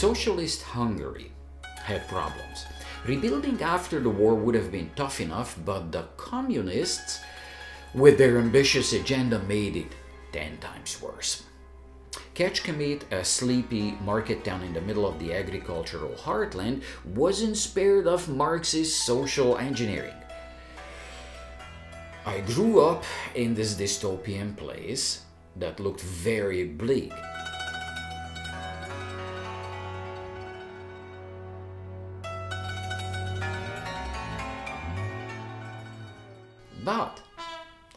Socialist Hungary had problems. Rebuilding after the war would have been tough enough, but the communists, with their ambitious agenda, made it 10 times worse. Kecskemét, a sleepy market town in the middle of the agricultural heartland, wasn't spared of Marxist social engineering. I grew up in this dystopian place that looked very bleak. But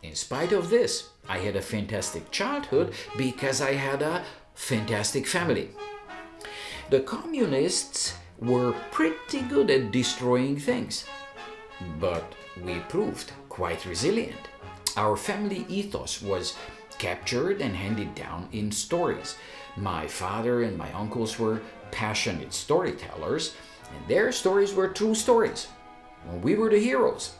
in spite of this, I had a fantastic childhood because I had a fantastic family. The communists were pretty good at destroying things, but we proved quite resilient. Our family ethos was captured and handed down in stories. My father and my uncles were passionate storytellers, and their stories were true stories. We were the heroes.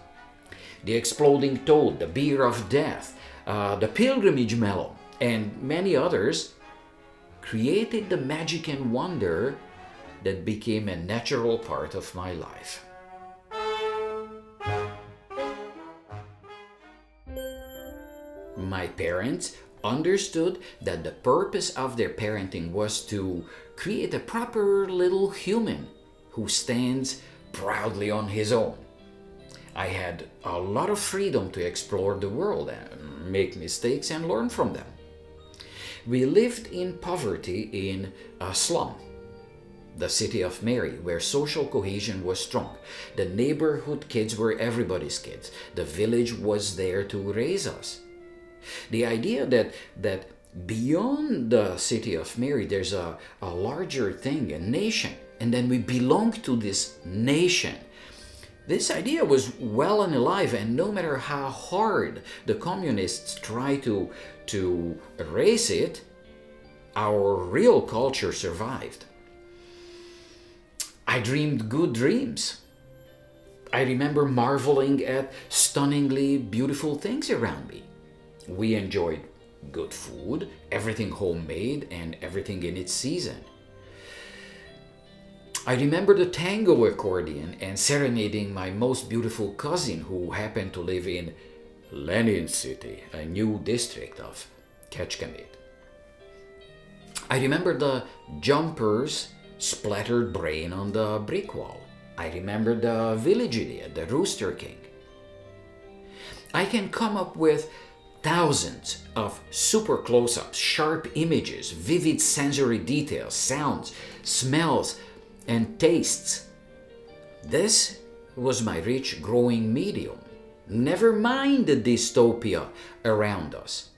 The Exploding Toad, the Beer of Death, the Pilgrimage Melon, and many others created the magic and wonder that became a natural part of my life. My parents understood that the purpose of their parenting was to create a proper little human who stands proudly on his own. I had a lot of freedom to explore the world and make mistakes and learn from them. We lived in poverty in a slum, the city of Mary, where social cohesion was strong. The neighborhood kids were everybody's kids. The village was there to raise us. The idea that beyond the city of Mary there's a larger thing, a nation, and then we belong to this nation. This idea was well and alive, and no matter how hard the communists tried to erase it, our real culture survived. I dreamed good dreams. I remember marveling at stunningly beautiful things around me. We enjoyed good food, everything homemade, and everything in its season. I remember the tango accordion and serenading my most beautiful cousin who happened to live in Lenin City, a new district of Kecskemét. I remember the jumper's splattered brain on the brick wall. I remember the village idiot, the Rooster King. I can come up with thousands of super close-ups, sharp images, vivid sensory details, sounds, smells, and tastes. This was my rich growing medium. Never mind the dystopia around us.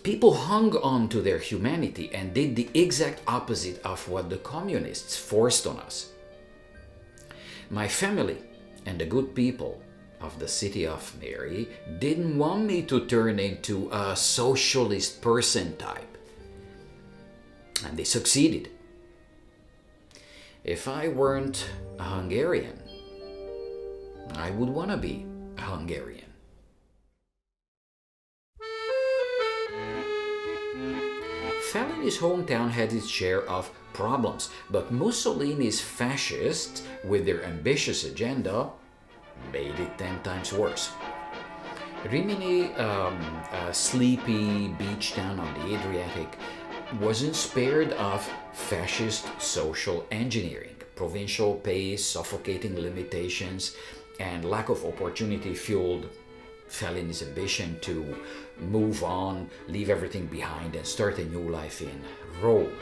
People hung on to their humanity and did the exact opposite of what the communists forced on us. My family and the good people of the city of Mary didn't want me to turn into a socialist person type. And they succeeded. If I weren't a Hungarian, I would want to be a Hungarian. Fellini's hometown had its share of problems, but Mussolini's fascists, with their ambitious agenda, made it 10 times worse. Rimini, a sleepy beach town on the Adriatic, wasn't spared of fascist social engineering. Provincial pace, suffocating limitations, and lack of opportunity fueled Fellini's ambition to move on, leave everything behind, and start a new life in Rome.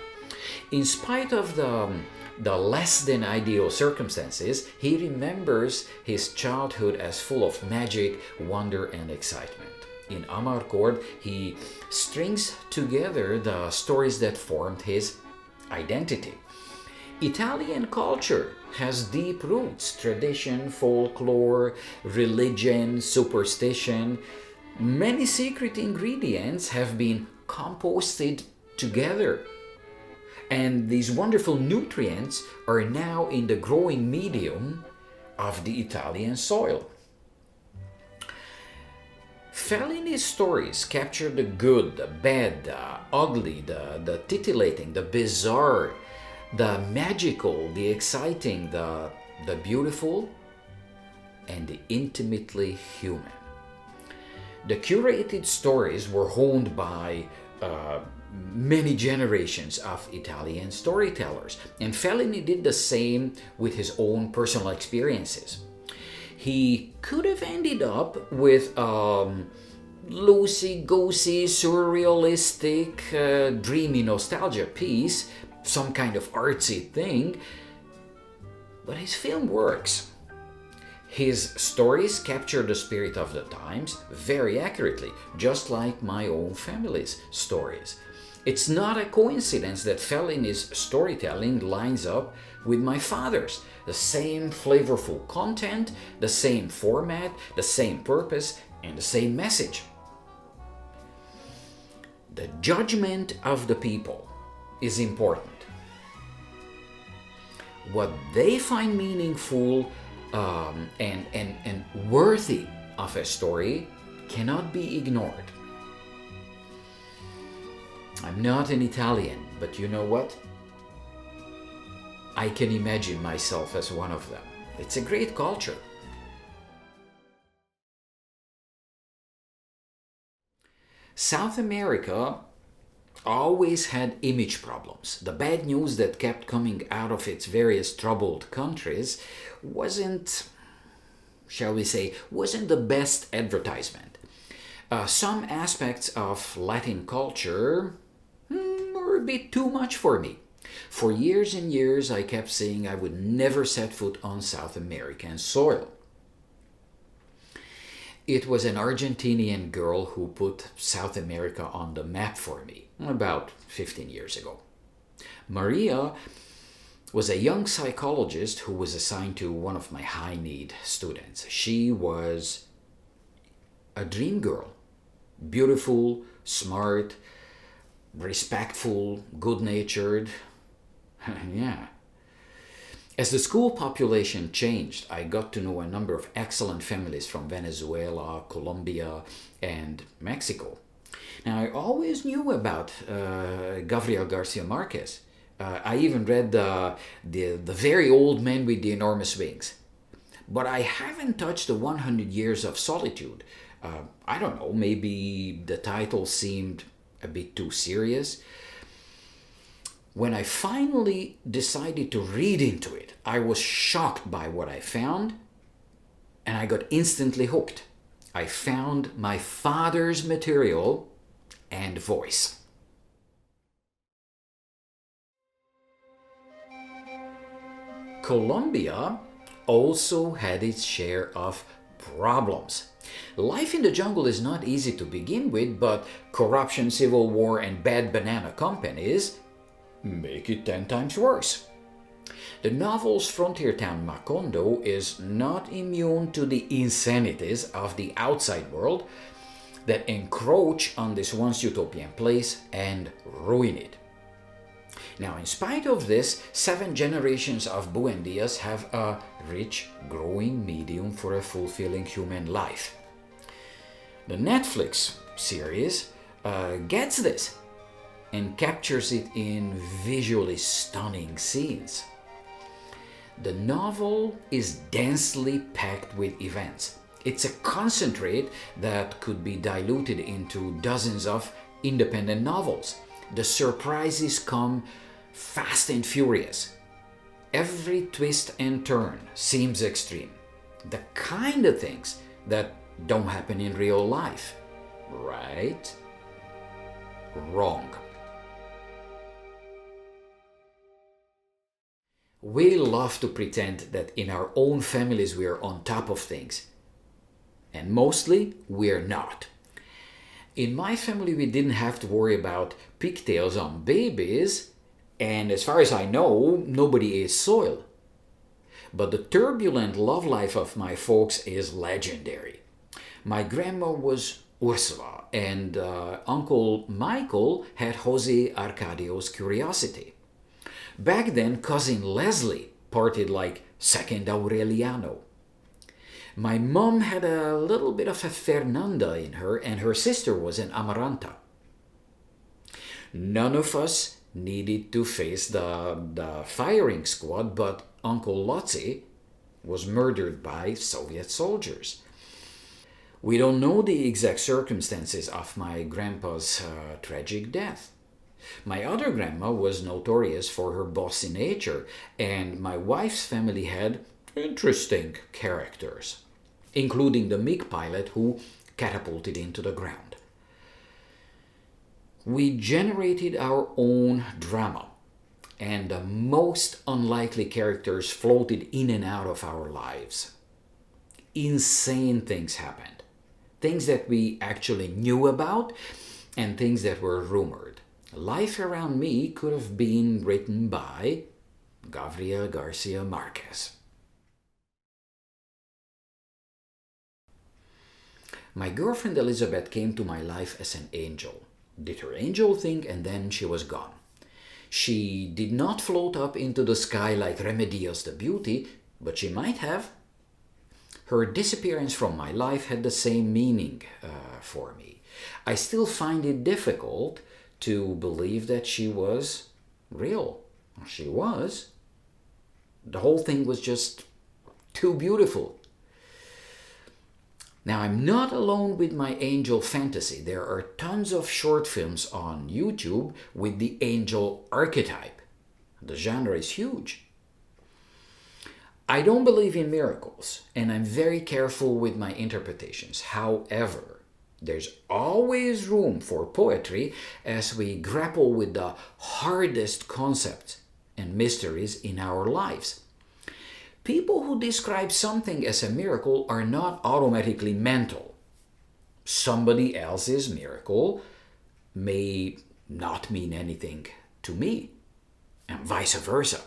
In spite of the less than ideal circumstances, he remembers his childhood as full of magic, wonder, and excitement. In Amarcord, he strings together the stories that formed his identity. Italian culture has deep roots: tradition, folklore, religion, superstition. Many secret ingredients have been composted together. And these wonderful nutrients are now in the growing medium of the Italian soil. Fellini's stories capture the good, the bad, the ugly, the titillating, the bizarre, the magical, the exciting, the beautiful, and the intimately human. The curated stories were honed by many generations of Italian storytellers, and Fellini did the same with his own personal experiences. He could have ended up with loosey-goosey, surrealistic, dreamy nostalgia piece, some kind of artsy thing, but his film works. His stories capture the spirit of the times very accurately, just like my own family's stories. It's not a coincidence that Fellini's storytelling lines up with my father's. The same flavorful content, the same format, the same purpose, and the same message. The judgment of the people is important. What they find meaningful and worthy of a story cannot be ignored. I'm not an Italian, but you know what? I can imagine myself as one of them. It's a great culture. South America always had image problems. The bad news that kept coming out of its various troubled countries wasn't, shall we say, wasn't the best advertisement. Some aspects of Latin culture were a bit too much for me. For years and years, I kept saying I would never set foot on South American soil. It was an Argentinian girl who put South America on the map for me about 15 years ago. Maria was a young psychologist who was assigned to one of my high-need students. She was a dream girl, beautiful, smart, respectful, good-natured. Yeah. As the school population changed, I got to know a number of excellent families from Venezuela, Colombia, and Mexico. Now, I always knew about Gabriel Garcia Marquez. I even read the very old man with the enormous wings. But I haven't touched the 100 Years of Solitude. I don't know, maybe the title seemed a bit too serious. When I finally decided to read into it, I was shocked by what I found, and I got instantly hooked. I found my father's material and voice. Colombia also had its share of problems. Life in the jungle is not easy to begin with, but corruption, civil war, and bad banana companies make it 10 times worse. The novel's frontier town Macondo is not immune to the insanities of the outside world that encroach on this once utopian place and ruin it. Now, in spite of this, 7 generations of Buendias have a rich, growing medium for a fulfilling human life. The Netflix series gets this and captures it in visually stunning scenes. The novel is densely packed with events. It's a concentrate that could be diluted into dozens of independent novels. The surprises come fast and furious. Every twist and turn seems extreme. The kind of things that don't happen in real life. Right? Wrong. We love to pretend that in our own families we are on top of things. And mostly we're not. In my family we didn't have to worry about pigtails on babies, and as far as I know, nobody ate soil. But the turbulent love life of my folks is legendary. My grandma was Ursula, and Uncle Michael had Jose Arcadio's curiosity. Back then, Cousin Leslie partied like Second Aureliano. My mom had a little bit of a Fernanda in her, and her sister was an Amaranta. None of us needed to face the firing squad, but Uncle Lotzi was murdered by Soviet soldiers. We don't know the exact circumstances of my grandpa's tragic death. My other grandma was notorious for her bossy nature, and my wife's family had interesting characters, including the MiG pilot who catapulted into the ground. We generated our own drama, and the most unlikely characters floated in and out of our lives. Insane things happened. Things that we actually knew about, and things that were rumored. Life Around Me could have been written by Gabriel Garcia Marquez. My girlfriend Elizabeth came to my life as an angel, did her angel thing, and then she was gone. She did not float up into the sky like Remedios the Beauty, but she might have. Her disappearance from my life had the same meaning for me. I still find it difficult to believe that she was real. She was. The whole thing was just too beautiful. Now, I'm not alone with my angel fantasy. There are tons of short films on YouTube with the angel archetype. The genre is huge. I don't believe in miracles, and I'm very careful with my interpretations. However, there's always room for poetry as we grapple with the hardest concepts and mysteries in our lives. People who describe something as a miracle are not automatically mental. Somebody else's miracle may not mean anything to me, and vice versa.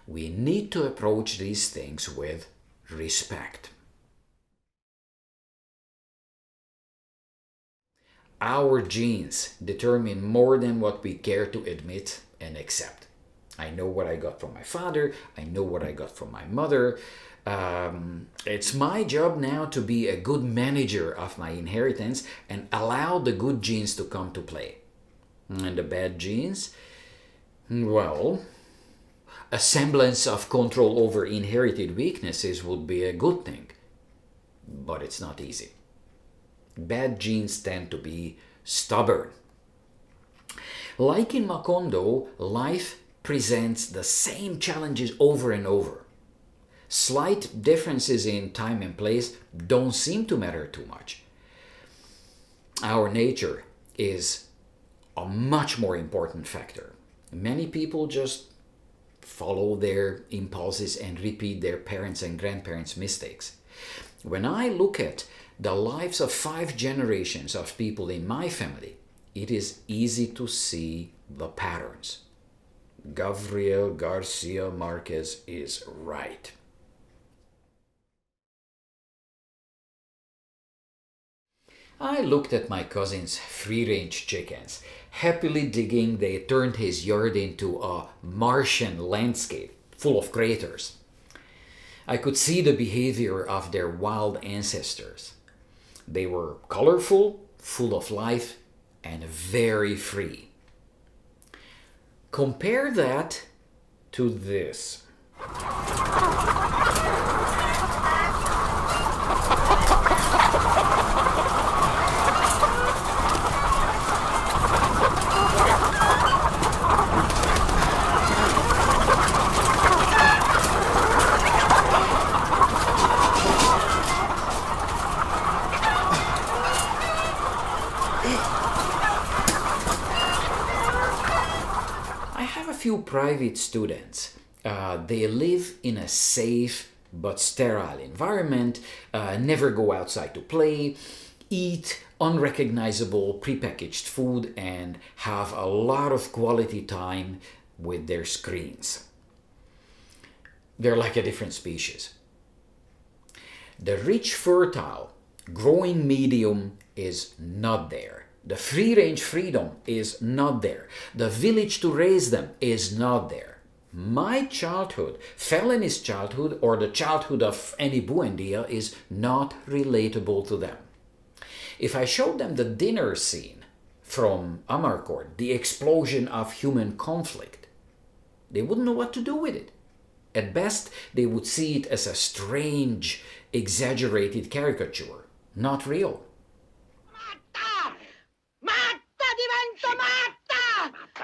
We need to approach these things with respect. Our genes determine more than what we care to admit and accept. I know what I got from my father. I know what I got from my mother. It's my job now to be a good manager of my inheritance and allow the good genes to come to play. And the bad genes? Well, a semblance of control over inherited weaknesses would be a good thing. But it's not easy. Bad genes tend to be stubborn. Like in Macondo, life presents the same challenges over and over. Slight differences in time and place don't seem to matter too much. Our nature is a much more important factor. Many people just follow their impulses and repeat their parents' and grandparents' mistakes. When I look at the lives of 5 generations of people in my family, it is easy to see the patterns. Gabriel Garcia Marquez is right. I looked at my cousin's free-range chickens. Happily digging, they turned his yard into a Martian landscape full of craters. I could see the behavior of their wild ancestors. They were colorful, full of life, and very free. Compare that to this. Few private students. They live in a safe but sterile environment, never go outside to play, eat unrecognizable prepackaged food, and have a lot of quality time with their screens. They're like a different species. The rich, fertile, growing medium is not there. The free-range freedom is not there. The village to raise them is not there. My childhood, Fellini's childhood, or the childhood of any Buendia is not relatable to them. If I showed them the dinner scene from Amarcord, the explosion of human conflict, they wouldn't know what to do with it. At best, they would see it as a strange, exaggerated caricature, not real. Matta! Matta! Divento matta!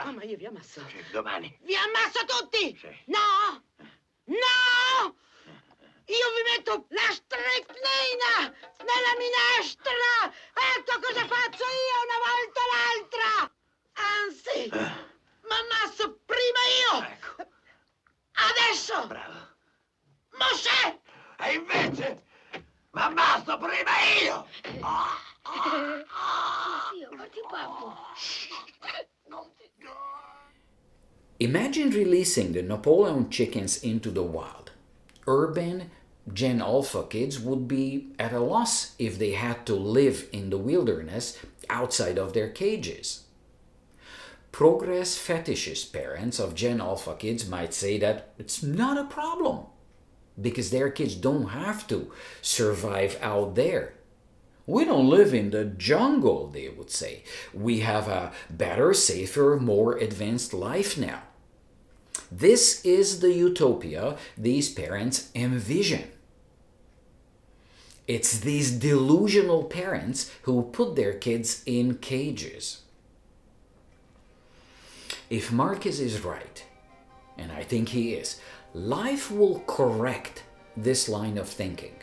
Mamma, io vi ammasso. Sì, domani. Vi ammasso tutti! Sì. No! No! Io vi metto la stricnina nella minestra! Ecco cosa faccio io una volta o l'altra! Anzi, m'ammasso prima io! Ecco. Adesso! Bravo. Mosè! E invece m'ammazzo prima io! Imagine releasing the Napoleon chickens into the wild. Urban Gen Alpha kids would be at a loss if they had to live in the wilderness outside of their cages. Progress fetishist parents of Gen Alpha kids might say that it's not a problem because their kids don't have to survive out there. We don't live in the jungle, they would say. We have a better, safer, more advanced life now. This is the utopia these parents envision. It's these delusional parents who put their kids in cages. If Marquez is right, and I think he is, life will correct this line of thinking.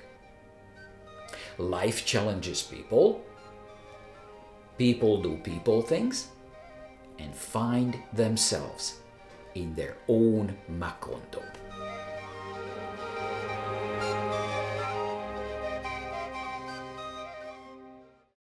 Life challenges people, people do people things, and find themselves in their own macondo.